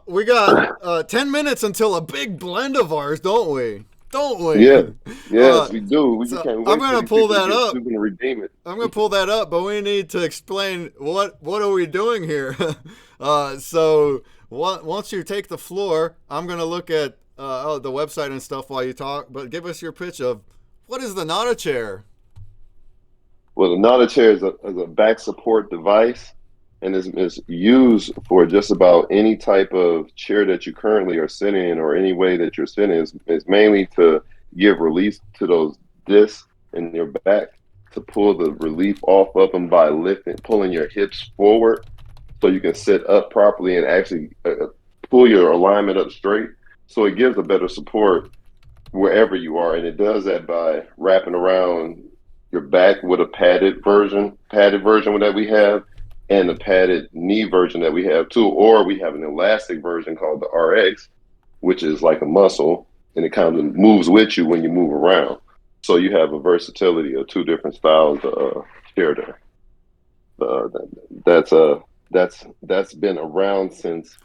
We got 10 minutes until a big blend of ours, don't we? Don't Yeah, we? yes, we do. We So can't I'm wait for gonna these pull people to that get up. to and redeem it. I'm gonna pull that up, but we need to explain what are we doing here. So once you take the floor, I'm gonna look at the website and stuff while you talk. But give us your pitch of what is the NadaChair. Well, the NadaChair is a back support device and is used for just about any type of chair that you currently are sitting in or any way that you're sitting. Is mainly to give relief to those discs in your back to pull the relief off of them by pulling your hips forward so you can sit up properly and actually pull your alignment up straight. So it gives a better support wherever you are, and it does that by wrapping around your back with a padded version that we have, and the padded knee version that we have too. Or we have an elastic version called the RX, which is like a muscle, and it kind of moves with you when you move around. So you have a versatility of two different styles of chair there. Uh, that's that's been around since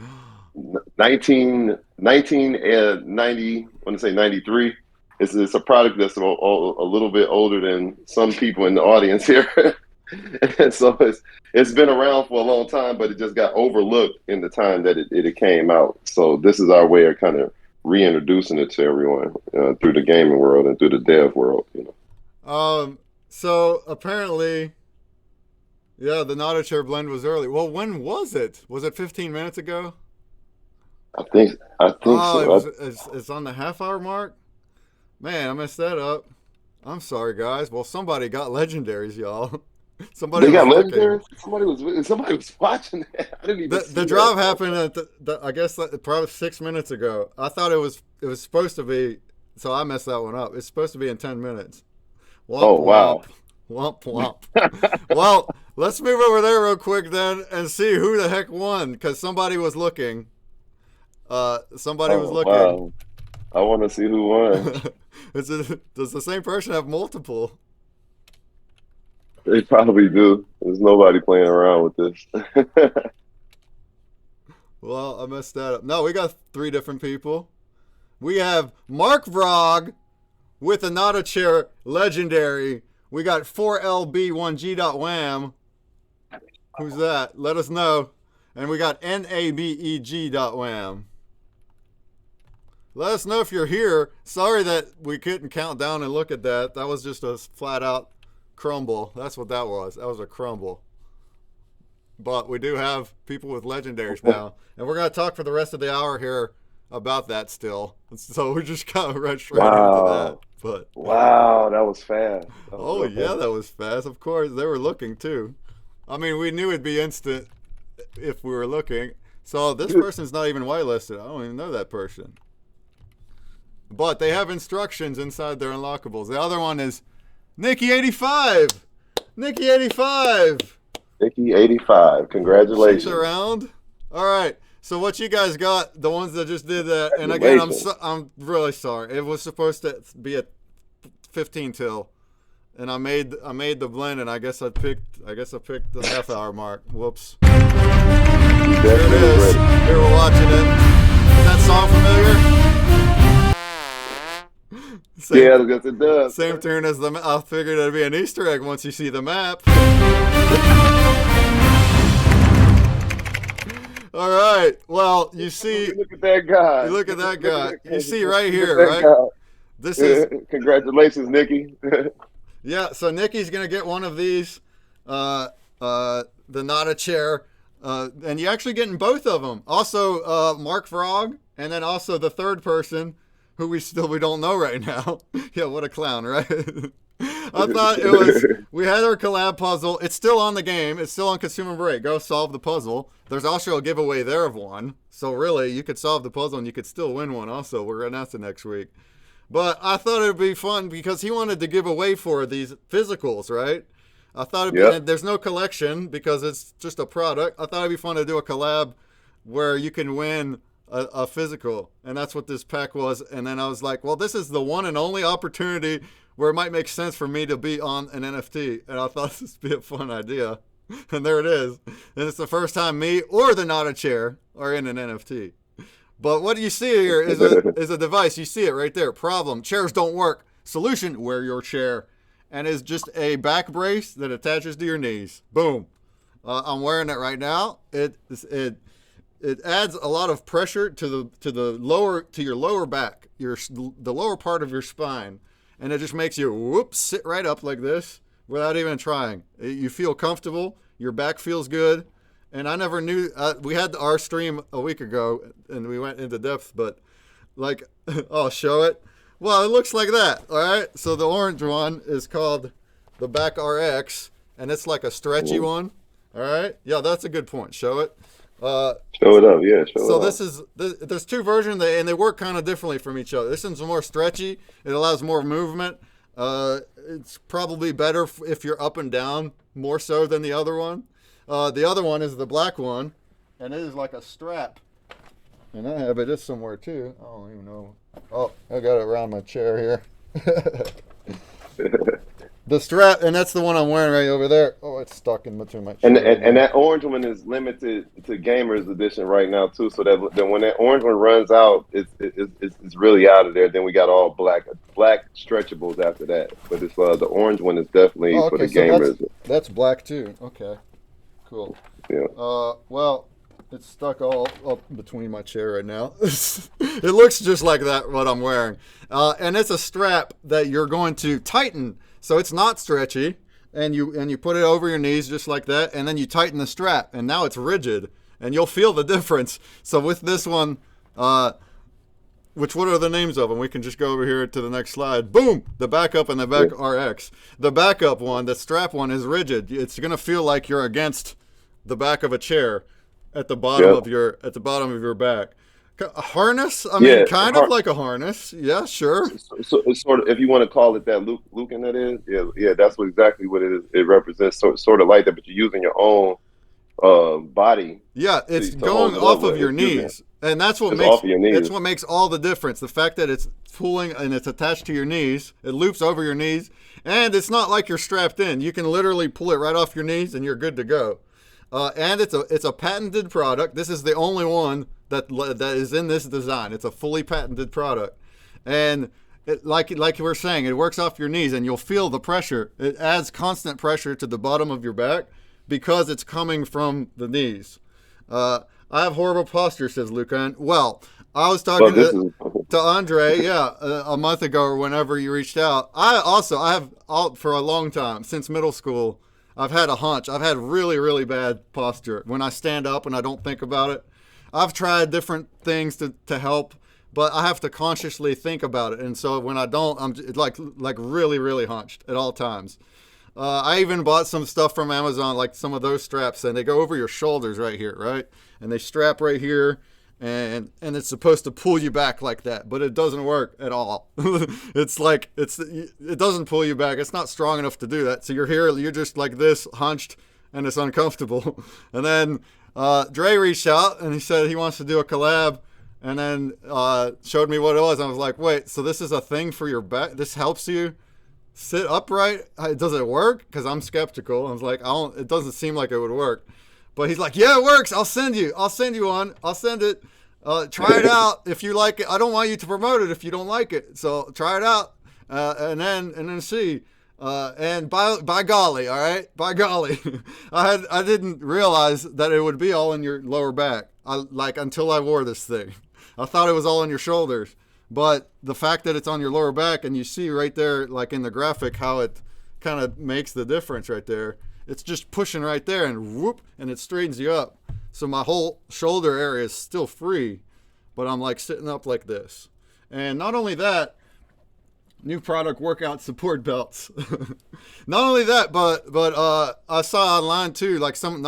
1990. I want to say 93. It's a product that's a little bit older than some people in the audience here. And so it's been around for a long time, but it just got overlooked in the time that it came out. So this is our way of kind of reintroducing it to everyone through the gaming world and through the dev world. So apparently, yeah, the NadaChair blend was early. Well, when was it? Was it 15 minutes ago? I think Oh, it was. so. It's on the half hour mark. Man, I messed that up. I'm sorry, guys. Well, somebody got legendaries, y'all. Somebody They was got looking. legendary. Somebody was watching that. I didn't even The see that. drop happened at I guess probably 6 minutes ago. I thought it was supposed to be, so I messed that one up. It's supposed to be in 10 minutes. Womp Oh wow. womp, womp womp. Well, let's move over there real quick then and see who the heck won because somebody was looking. Somebody was Oh looking. wow. I want to see who won. Does the same person have multiple? They probably do. There's nobody playing around with this. Well, I messed that up. No, we got three different people. We have Mark Vrog with a NadaChair legendary. We got 4LB1G.wham. Who's that? Let us know. And we got NABEG.wham. Let us know if you're here. Sorry that we couldn't count down and look at that. That was just a flat out crumble. That's what that was. That was a crumble. But we do have people with legendaries now. And we're going to talk for the rest of the hour here about that still. So we just kind of rushed right into that. Wow. But Wow, that was fast. That was oh real yeah, fast. that was fast. Of course, they were looking too. I mean, we knew it'd be instant if we were looking. So this person's not even whitelisted. I don't even know that person. But they have instructions inside their unlockables. The other one is Nikki85. Nikki85. Nikki 85. She's Congratulations. around. All right. So what you guys got? The ones that just did that. And again, Congratulations. I'm really sorry. It was supposed to be at 15 till, and I made the blend, and I guess I picked the half hour mark. Whoops. Here You it definitely was is. ready. Here we're watching it. Is that song familiar? Same Yeah, I guess it does. same tune as the. I figured it'd be an Easter egg once you see the map. All right. Well, you see, Look at that guy. you look at that Look at guy. that You see guy. right Look at here, that right? guy. This is Congratulations, Nikki. yeah. So Nikki's gonna get one of these, the NadaChair, and you're actually getting both of them. Also, Mark Frog, and then also the third person, who we don't know right now. Yeah, what a clown, right? I thought it was. We had our collab puzzle. It's still on the game. It's still on Consumer Break. Go solve the puzzle. There's also a giveaway there of one. So really, you could solve the puzzle and you could still win one. Also, we're gonna announce it next week. But I thought it would be fun because he wanted to give away for these physicals, right? I thought Yep. and there's no collection because it's just a product. I thought it'd be fun to do a collab where you can win a physical, and that's what this pack was. And then I was like, well, this is the one and only opportunity where it might make sense for me to be on an NFT, and I thought this would be a fun idea. And there it is. And it's the first time me or the NadaChair are in an NFT. But what you see here is a device. You see it right there. Problem: chairs don't work. Solution: wear your chair. And it's just a back brace that attaches to your knees. Boom. I'm wearing it right now. It adds a lot of pressure to your lower back, the lower part of your spine, and it just makes you sit right up like this without even trying. You feel comfortable. Your back feels good. And I never knew, we had our stream a week ago and we went into depth, but like, I'll show it. Well, it looks like that. All right. So the orange one is called the Back RX, and it's like a stretchy one. All right. Yeah, that's a good point. Show it. Show it up. Yeah. Show it So there's two versions and they work kind of differently from each other. This one's more stretchy. It allows more movement. It's probably better if you're up and down more so than the other one. The other one is the black one, and it is like a strap. And I have it somewhere too. I don't even know. Oh, I got it around my chair here. The strap, and that's the one I'm wearing right over there. Oh, it's stuck in between my chair. And that orange one is limited to Gamers Edition right now too. So that when that orange one runs out, it's really out of there. Then we got all black stretchables after that. But it's the orange one is definitely for the gamers. That's black too. Okay, cool. Yeah. Well, it's stuck all up between my chair right now. It looks just like that what I'm wearing, and it's a strap that you're going to tighten. So it's not stretchy, and you put it over your knees just like that, and then you tighten the strap, and now it's rigid, and you'll feel the difference. So with this one, what are the names of them? We can just go over here to the next slide. Boom! The backup and the back RX. The backup one, the strap one, is rigid. It's gonna feel like you're against the back of a chair at the bottom of your back. A harness? I mean, kind of like a harness. Yeah, sure. So it's sort of, if you want to call it that, Lucan, that is. Yeah, that's exactly what it is. It represents sort of like that, but you're using your own body. Yeah, it's going off of your knees, and that's what makes all the difference. The fact that it's pulling and it's attached to your knees, it loops over your knees, and it's not like you're strapped in. You can literally pull it right off your knees, and you're good to go. And it's a patented product. This is the only one that is in this design. It's a fully patented product, and like you were saying, it works off your knees, and you'll feel the pressure. It adds constant pressure to the bottom of your back because it's coming from the knees. I have horrible posture, says Lucan. Well, I was talking to Andre, a month ago or whenever you reached out. I have for a long time, since middle school, I've had a hunch. I've had really, really bad posture when I stand up and I don't think about it. I've tried different things to help, but I have to consciously think about it. And so when I don't, I'm like really, really hunched at all times. I even bought some stuff from Amazon, like some of those straps, and they go over your shoulders right here, right? And they strap right here, and it's supposed to pull you back like that, but it doesn't work at all. It doesn't pull you back. It's not strong enough to do that. So you're just like this, hunched, and it's uncomfortable. And then Dre reached out and he said he wants to do a collab, and then showed me what it was. I was like, wait, so this is a thing for your back? This helps you sit upright? Does it work? Because I'm skeptical. I was like, it doesn't seem like it would work. But he's like, yeah, it works. I'll send you one. I'll send it. Try it out if you like it. I don't want you to promote it if you don't like it. So try it out, and then see. And by golly, all right, by golly, I didn't realize that it would be all in your lower back. Until I wore this thing, I thought it was all on your shoulders. But the fact that it's on your lower back, and you see right there, like in the graphic, how it kind of makes the difference right there. It's just pushing right there, and whoop, and it straightens you up. So my whole shoulder area is still free, but I'm like sitting up like this. And not only that, new product workout support belts. Not only that, but I saw online too, like some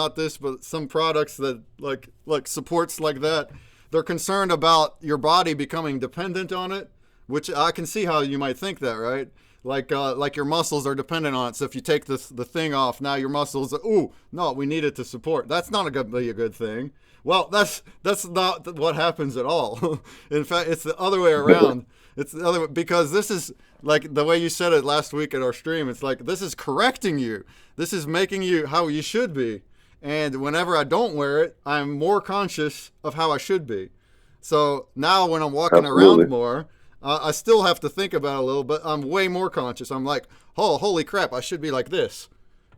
products that like supports like that. They're concerned about your body becoming dependent on it, which I can see how you might think that, right? Like your muscles are dependent on it. So if you take the thing off, now your muscles, we need it to support. That's not be a good thing. Well, that's not what happens at all. In fact, it's the other way around. It's the other, because this is like the way you said it last week at our stream. It's like, this is correcting you. This is making you how you should be. And whenever I don't wear it, I'm more conscious of how I should be. So now when I'm walking Absolutely. around more, I still have to think about it a little, but I'm way more conscious. I'm like, oh, holy crap, I should be like this,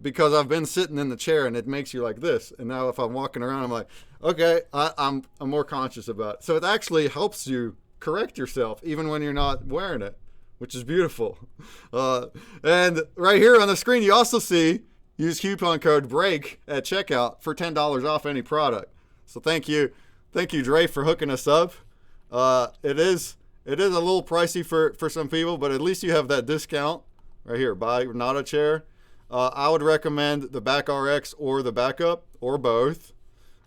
because I've been sitting in the chair and it makes you like this. And now if I'm walking around, I'm like, okay, I'm more conscious about it. So it actually helps you correct yourself even when you're not wearing it, which is beautiful. And right here on the screen, you also see, use coupon code BREAK at checkout for $10 off any product. So thank you, Dre, for hooking us up. It is a little pricey for some people, but at least you have that discount right here. Buy NadaChair. I would recommend the Back RX or the Backup, or both.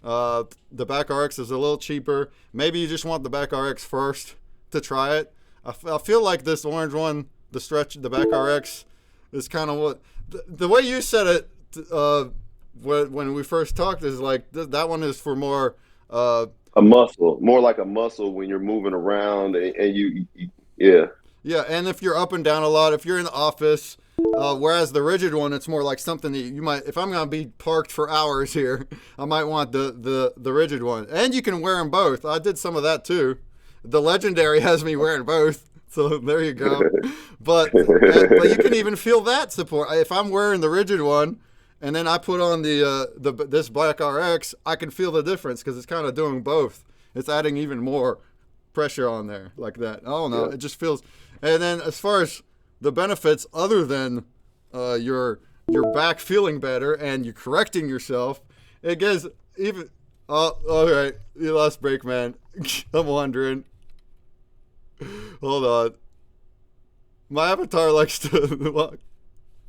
The Back RX is a little cheaper. Maybe you just want the Back RX first to try it. I feel like this orange one, the Back RX, is kind of what the way you said it when we first talked is like that one is for more a muscle, more like a muscle when you're moving around and yeah. Yeah, and if you're up and down a lot, if you're in the office, whereas the rigid one, it's more like something that you might, if I'm going to be parked for hours here, I might want the rigid one. And you can wear them both. I did some of that too. The Legendary has me wearing both, so there you go. But you can even feel that support. If I'm wearing the rigid one, and then I put on this Black RX, I can feel the difference because it's kind of doing both. It's adding even more pressure on there like that. I don't know. Yeah. It just feels. And then as far as the benefits, other than your back feeling better and you correcting yourself, it gives even. Oh, all right. You lost break, man. I'm wondering. Hold on. My avatar likes to.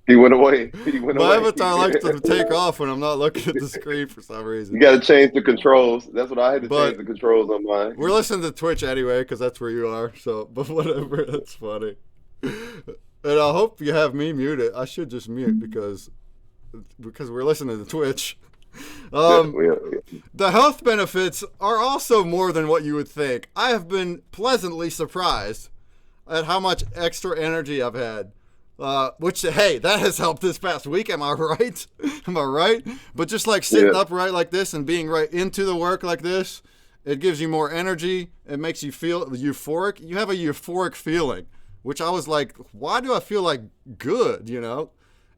He went away. My avatar likes to take off when I'm not looking at the screen for some reason. You got to change the controls. That's what I had to change the controls on mine. We're listening to Twitch anyway because that's where you are. So, but whatever. That's funny. And I hope you have me muted. I should just mute because we're listening to Twitch. The health benefits are also more than what you would think. I have been pleasantly surprised at how much extra energy I've had. Which, hey, that has helped this past week. Am I right? Am I right? But just like sitting upright like this and being right into the work like this, it gives you more energy. It makes you feel euphoric. You have a euphoric feeling, which I was like, why do I feel like good? You know,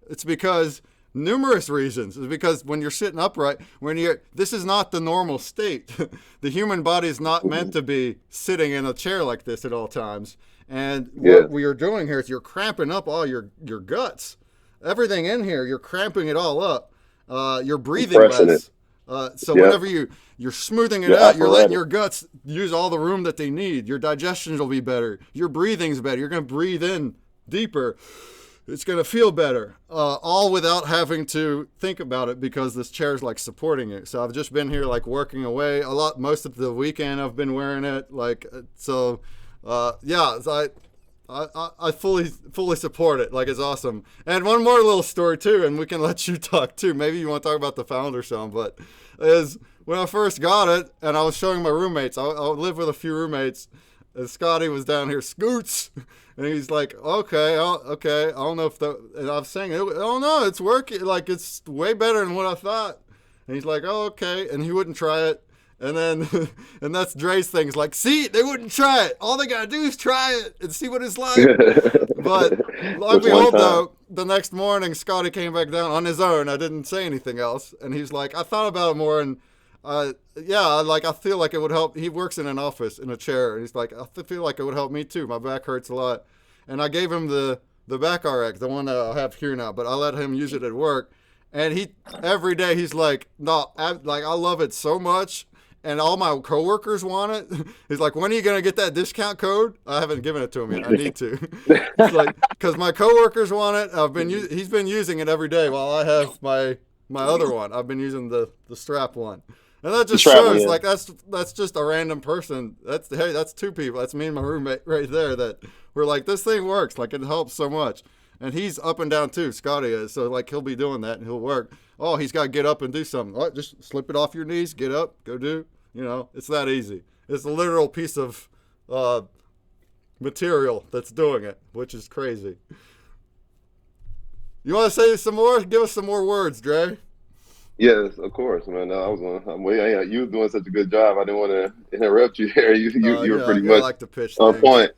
it's because numerous reasons. It's because when you're sitting upright, this is not the normal state. The human body is not meant to be sitting in a chair like this at all times. And what we are doing here is you're cramping up all your guts. Everything in here, you're cramping it all up. You're breathing less. So whenever you're smoothing it out, you're letting your guts use all the room that they need. Your digestion will be better. Your breathing's better. You're going to breathe in deeper. It's going to feel better. All without having to think about it because this chair is like supporting it. So I've just been here like working away a lot. Most of the weekend I've been wearing it. So I fully support it. Like, it's awesome. And one more little story too, and we can let you talk too. Maybe you want to talk about the founder some, but is when I first got it and I was showing my roommates. I live with a few roommates, and Scotty was down here, Scoots, and he's like, okay, I don't know if and I was saying, oh no, it's working. Like, it's way better than what I thought. And he's like, oh, okay, and he wouldn't try it. And then, and that's Dre's thing. It's like, see, they wouldn't try it. All they gotta do is try it and see what it's like. But lo and behold, though, the next morning, Scotty came back down on his own. I didn't say anything else. And he's like, I thought about it more, and I feel like it would help. He works in an office in a chair, and he's like, I feel like it would help me too. My back hurts a lot. And I gave him the Back RX, the one that I have here now, but I let him use it at work. And every day he's like, no, I love it so much. And all my coworkers want it. He's like, when are you going to get that discount code? I haven't given it to him yet. I need to. It's like, because my coworkers want it. He's been using it every day while I have my other one. I've been using the strap one. And that just shows, like, that's just a random person. That's two people. That's me and my roommate right there that we're like, this thing works. Like, it helps so much. And he's up and down too. Scotty is. So, like, he'll be doing that and he'll work. oh, he's got to get up and do something. Oh, just slip it off your knees, get up, go do. It's that easy. It's a literal piece of material that's doing it, which is crazy. You want to say some more? Give us some more words, Dre. Yes, of course, man. No, you were doing such a good job. I didn't want to interrupt you there. You were pretty much like to pitch on things. point.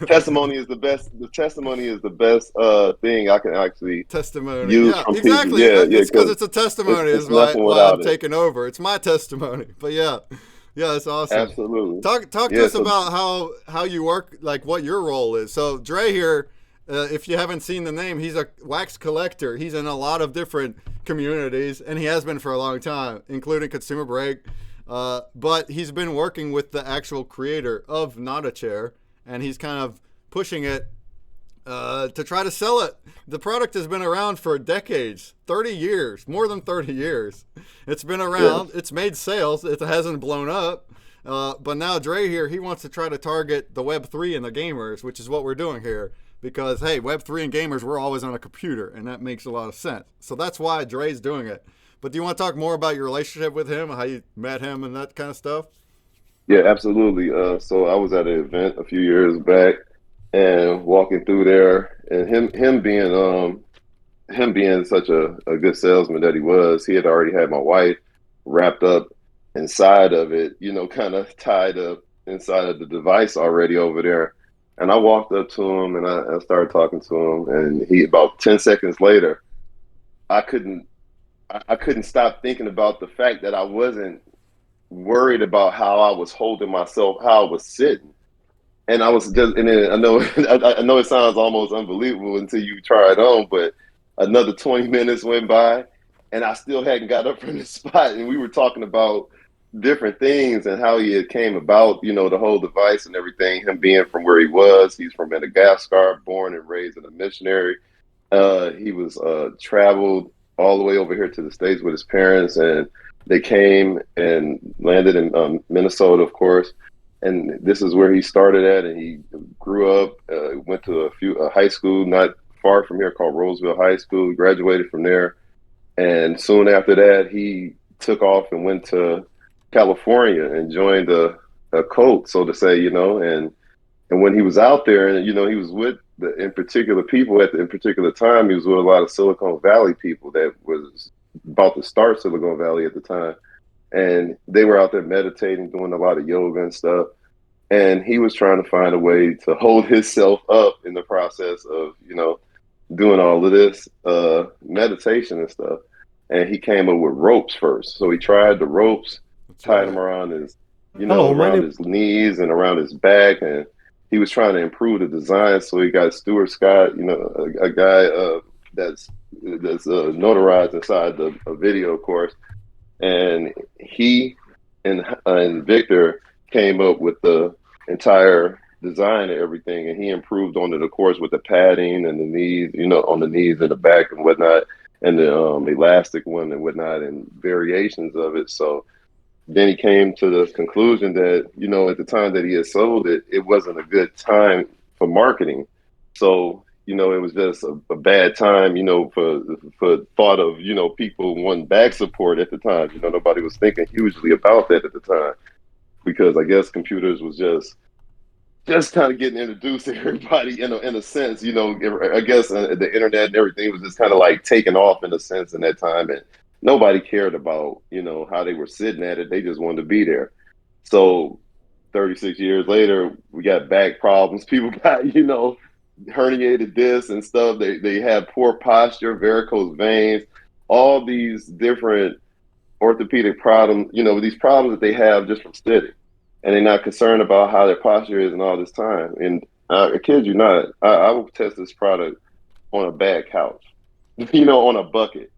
Testimony is the best. The testimony is the best thing I can actually use from exactly. people. Yeah, It's because it's a testimony. It's is why I'm it. taking over. It's my testimony. But yeah, it's awesome. Absolutely. Talk to us about how you work, like what your role is. So Dre here. If you haven't seen the name, he's a wax collector. He's in a lot of different communities, and he has been for a long time, including Consumer Break. But he's been working with the actual creator of NadaChair, and he's kind of pushing it to try to sell it. The product has been around for decades, 30 years, more than 30 years. It's been around. Yeah. It's made sales. It hasn't blown up. But now Dre here, he wants to try to target the Web3 and the gamers, which is what we're doing here. Because, hey, Web3 and gamers, we're always on a computer, and that makes a lot of sense. So that's why Dre's doing it. But do you want to talk more about your relationship with him, how you met him and that kind of stuff? Yeah, absolutely. So I was at an event a few years back and walking through there, and him being such a good salesman that he had already had my wife wrapped up inside of it, kind of tied up inside of the device already over there. And I walked up to him and I started talking to him, and he, about 10 seconds later, I couldn't stop thinking about the fact that I wasn't worried about how I was holding myself, how I was sitting. And I was just, and then I know it sounds almost unbelievable until you try it on, but another 20 minutes went by and I still hadn't got up from the spot. And we were talking about different things and how he had came about, the whole device and everything, him being from where he was. He's from Madagascar, born and raised in a missionary. He was traveled all the way over here to the States with his parents, and they came and landed in Minnesota, of course. And this is where he started at, and he grew up, went to a high school not far from here called Roseville High School, graduated from there. And soon after that, he took off and went to California and joined a cult, so to say, and when he was out there, and he was with in particular people in particular time, he was with a lot of Silicon Valley people that was about to start Silicon Valley at the time, and they were out there meditating, doing a lot of yoga and stuff, and he was trying to find a way to hold himself up in the process of doing all of this meditation and stuff, and he came up with ropes first. So he tried the ropes, tied them around his, around his knees and around his back, and he was trying to improve the design. So he got Stuart Scott, a guy that's notarized inside a video, of course, and he and Victor came up with the entire design and everything, and he improved on it, of course, with the padding and the knees, on the knees and the back and whatnot, and the elastic one and whatnot, and variations of it. So then he came to the conclusion that, at the time that he had sold it, it wasn't a good time for marketing. So, it was just a bad time, for thought of, people wanting back support at the time. Nobody was thinking hugely about that at the time, because I guess computers was just kind of getting introduced to everybody in a sense, I guess the internet and everything was just kind of like taking off in a sense in that time. And nobody cared about, how they were sitting at it. They just wanted to be there. So 36 years later, we got back problems. People got, herniated discs and stuff. They had poor posture, varicose veins, all these different orthopedic problems, these problems that they have just from sitting. And they're not concerned about how their posture is and all this time. And I kid you not, I will test this product on a bad couch, on a bucket.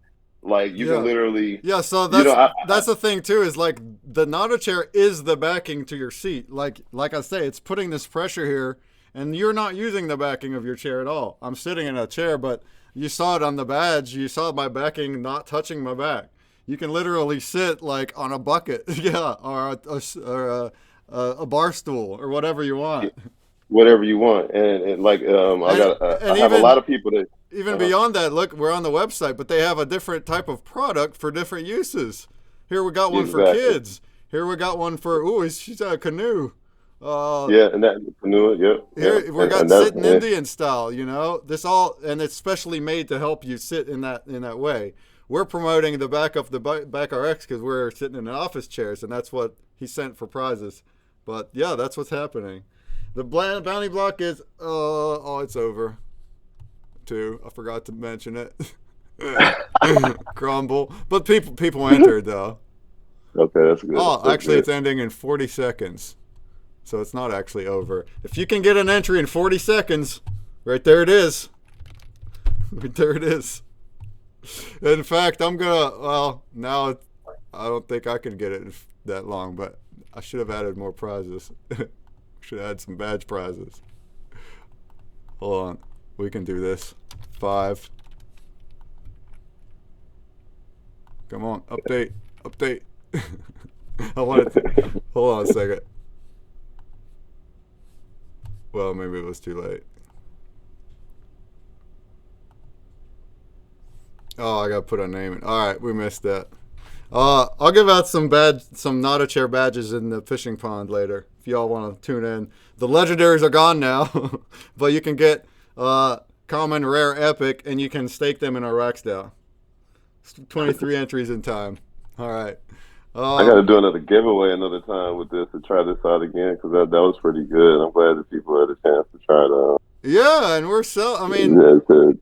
Like you can literally. Yeah, so that's the thing too, is like the NadaChair is the backing to your seat. Like I say, it's putting this pressure here, and you're not using the backing of your chair at all. I'm sitting in a chair, but you saw it on the badge. You saw my backing not touching my back. You can literally sit like on a bucket, or a bar stool or whatever you want. Whatever you want, and like I have a lot of people that even beyond that, look, we're on the website, but they have a different type of product for different uses. Here we got one for kids. Here we got one for she's a canoe. Yeah, and that canoe. Yep. Here we got sitting Indian style. You know, this all, and it's specially made to help you sit in that way. We're promoting the back RX because we're sitting in office chairs, and that's what he sent for prizes. But yeah, that's what's happening. The bounty block is it's over. Too, I forgot to mention it. Crumble, but people entered though. Okay, that's good. Oh, actually, it's ending in 40 seconds, so it's not actually over. If you can get an entry in 40 seconds, right there it is. Right there it is. In fact, I'm gonna. Well, now I don't think I can get it that long, but I should have added more prizes. Should have had some badge prizes. Hold on. We can do this. 5. Come on, update. I wanted to. Hold on a second. Well, maybe it was too late. Oh, I gotta put a name in. All right, we missed that. I'll give out some NadaChair badges in the fishing pond later if y'all want to tune in. The legendaries are gone now, but you can get common, rare, epic, and you can stake them in our rack style. 23 entries in time. All right. I got to do another giveaway another time with this to try this out again because that was pretty good. I'm glad that people had a chance to try it out. Yeah, and we're to check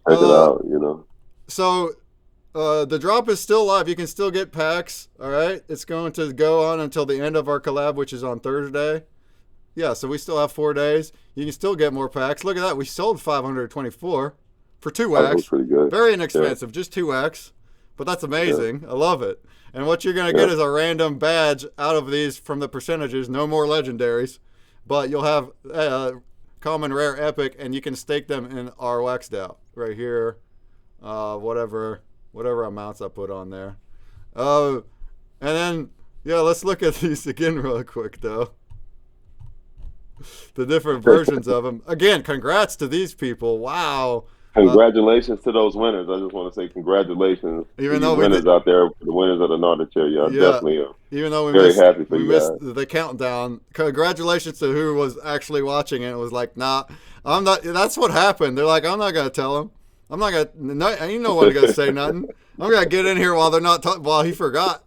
it out, you know. So the drop is still live. You can still get packs. All right. It's going to go on until the end of our collab, which is on Thursday. Yeah, so we still have 4 days. You can still get more packs. Look at that. We sold 524 for 2X. That was pretty good. Very inexpensive, just 2X. But that's amazing. Yeah. I love it. And what you're going to get is a random badge out of these from the percentages. No more legendaries. But you'll have common, rare, epic, and you can stake them in our wax DAO right here. Whatever amounts I put on there. And then, yeah, let's look at these again real quick, though. The different versions of them. Again, congrats to these people. Wow. Congratulations to those winners. I just want to say congratulations even to though the winners out there, the winners of the NadaChair. Y'all definitely even though we missed the countdown. Congratulations to who was actually watching it. It was like, nah, I'm not. That's what happened. They're like, I'm not going to tell him. I'm not going to. You know what I'm going to say nothing. I'm going to get in here while they're not while he forgot.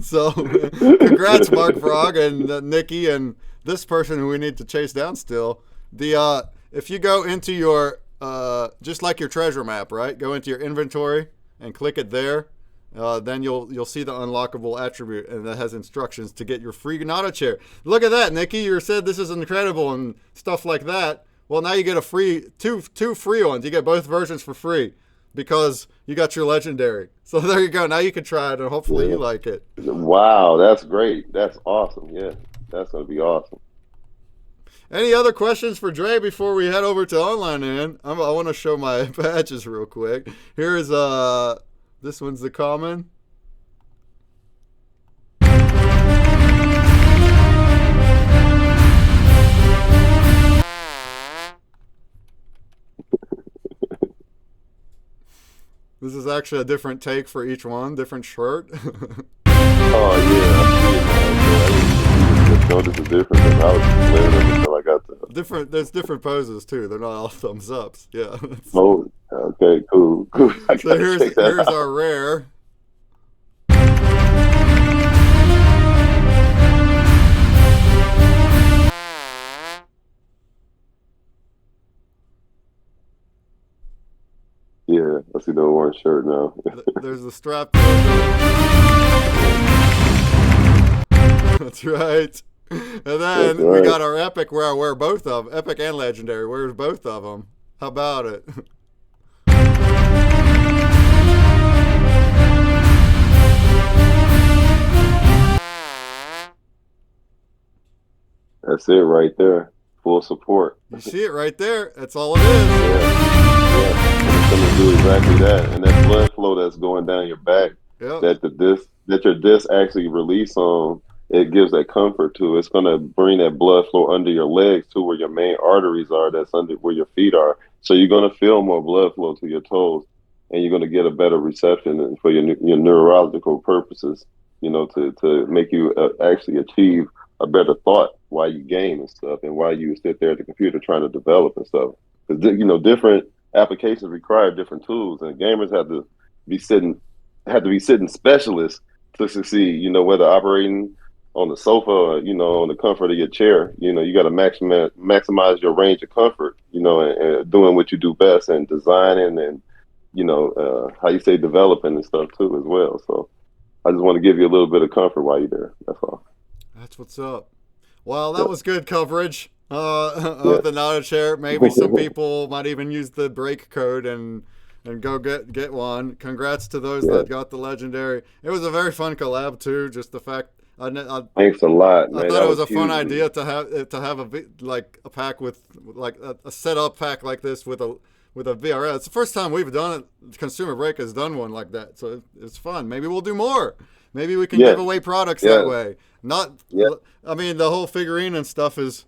So congrats, Mark Frog and Nikki and this person who we need to chase down still. If you go into your just like your treasure map, right? Go into your inventory and click it there. Then you'll see the unlockable attribute, and that has instructions to get your free NadaChair. Look at that, Nikki. You said this is incredible and stuff like that. Well, now you get a free two free ones. You get both versions for free because you got your legendary. So there you go. Now you can try it, and hopefully you like it. Wow, that's great. That's awesome. Yeah, that's gonna be awesome. Any other questions for Dre before we head over to online end? I want to show my badges real quick. Here's this one's the common. This is actually a different take for each one, different shirt. Oh yeah, I noticed the difference. And I was living until I got the there's different poses too. They're not all thumbs ups. Yeah. Oh, okay, cool. So here's our rare. Yeah, I see the orange shirt now. There's the strap. That's right. And then we got our epic where I wear both of them. Epic and legendary. Wears both of them. How about it? That's it right there. Full support. You see it right there. That's all it is. Yeah. It's going to do exactly that. And that blood flow that's going down your back, yep. that your disc actually release on, it gives that comfort to it. It's going to bring that blood flow under your legs to where your main arteries are. That's under where your feet are. So you're going to feel more blood flow to your toes, and you're going to get a better reception for your neurological purposes. To make you actually achieve a better thought while you game and stuff, and while you sit there at the computer trying to develop and stuff. Because different applications require different tools, and gamers have to be sitting specialists to succeed. Whether operating on the sofa or, on the comfort of your chair, you got to maximize your range of comfort, and doing what you do best, and designing, and how you say developing and stuff too as well. So I just want to give you a little bit of comfort while you're there. That's all. That's what's up. Well, that was good coverage of the NadaChair. Maybe some people might even use the break code and go get one. Congrats to those that got the legendary. It was a very fun collab too. Just the fact. Thanks a lot, man. I thought it was a fun idea to have a pack with like a setup pack like this with a VRS. It's the first time we've done it. Consumer Break has done one like that, so it's fun. Maybe we'll do more. Maybe we can give away products that way. I mean, the whole figurine and stuff is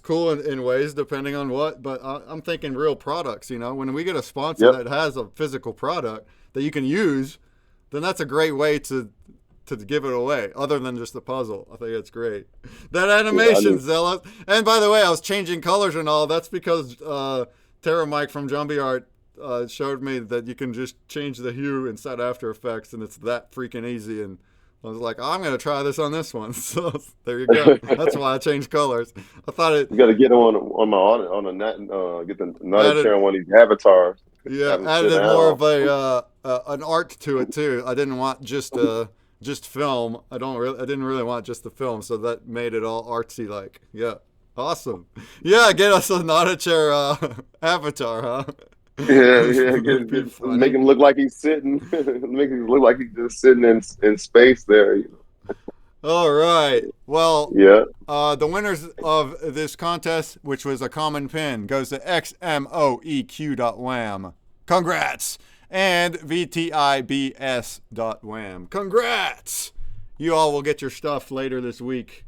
cool in ways depending on what. But I'm thinking real products. When we get a sponsor that has a physical product that you can use, then that's a great way to give it away, other than just the puzzle. I think it's great. That animation, Zealous. And by the way, I was changing colors and all. That's because Terra Mike from Jumbie Art showed me that you can just change the hue inside After Effects, and it's that freaking easy. And I was like, I'm going to try this on this one. So there you go. That's why I changed colors. I thought it. You got to get on my audit get the NadaChair on one of these avatars. Yeah, added more of an art to it too. I didn't want just film. I didn't really want just the film, so that made it all artsy like. Yeah. Awesome. Yeah, get us a NadaChair avatar, huh? Yeah. Make him look like he's sitting. Make him look like he's just sitting in space there. All right. Well, the winners of this contest, which was a common pin, goes to xmoeq.wham. Congrats. And vtibs.wham. Congrats. You all will get your stuff later this week.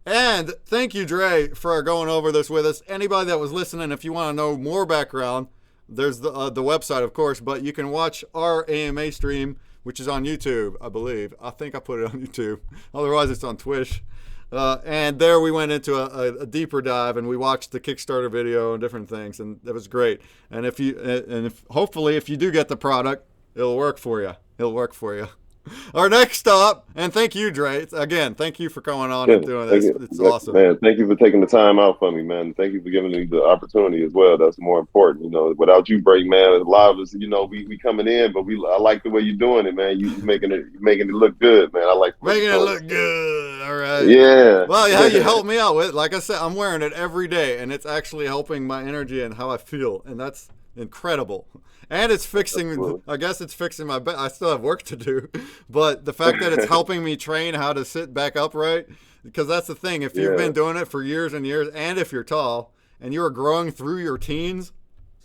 And thank you, Dre, for going over this with us. Anybody that was listening, if you want to know more background, there's the website, of course, but you can watch our AMA stream, which is on YouTube, I believe. I think I put it on YouTube. Otherwise, it's on Twitch. And there we went into a deeper dive, and we watched the Kickstarter video and different things, and it was great. And hopefully if you do get the product, it'll work for you. Our next stop, and thank you, Dre. Again, thank you for coming on and doing this. It's awesome. Man, thank you for taking the time out for me, man. Thank you for giving me the opportunity as well. That's more important. Without you, Break, man, a lot of us, we coming in, but I like the way you're doing it, man. You making it look good, man. I like making it look good. All right. Yeah. Well, how you help me out with, like I said, I'm wearing it every day, and it's actually helping my energy and how I feel, and that's incredible. And it's fixing, I guess it's fixing my back. I still have work to do, but the fact that it's helping me train how to sit back upright, because that's the thing. If you've been doing it for years and years, and if you're tall and you were growing through your teens,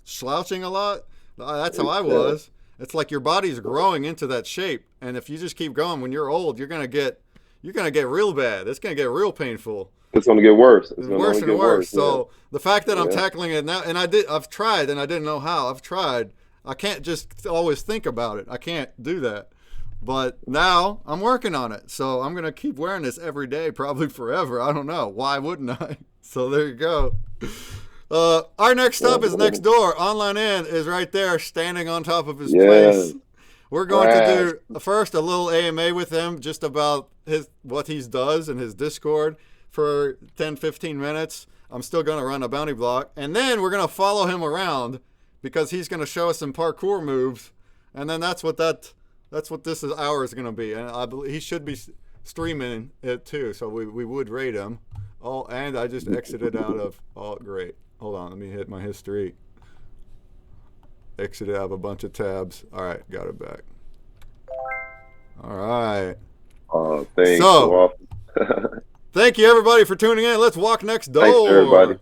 slouching a lot, that's how I was. It's like your body's growing into that shape, and if you just keep going, when you're old, you're gonna get real bad. It's gonna get real painful. It's going to get worse. It's worse and worse. So the fact that I'm tackling it now, and I've tried, and I didn't know how. I've tried. I can't just always think about it. I can't do that. But now I'm working on it. So I'm going to keep wearing this every day, probably forever. I don't know. Why wouldn't I? So there you go. Our next stop is next door. Online In is right there, standing on top of his place. We're going to do first a little AMA with him, just about what he does in his Discord for 10-15 minutes. I'm still going to run a bounty block. And then we're going to follow him around, because he's going to show us some parkour moves, and then that's what this hour is going to be. And I believe he should be streaming it too, so we would rate him. Oh, and I just exited out of. Oh, great! Hold on, let me hit my history. Exited out of a bunch of tabs. All right, got it back. All right. Thanks. So, thank you everybody for tuning in. Let's walk next door. Thanks, everybody.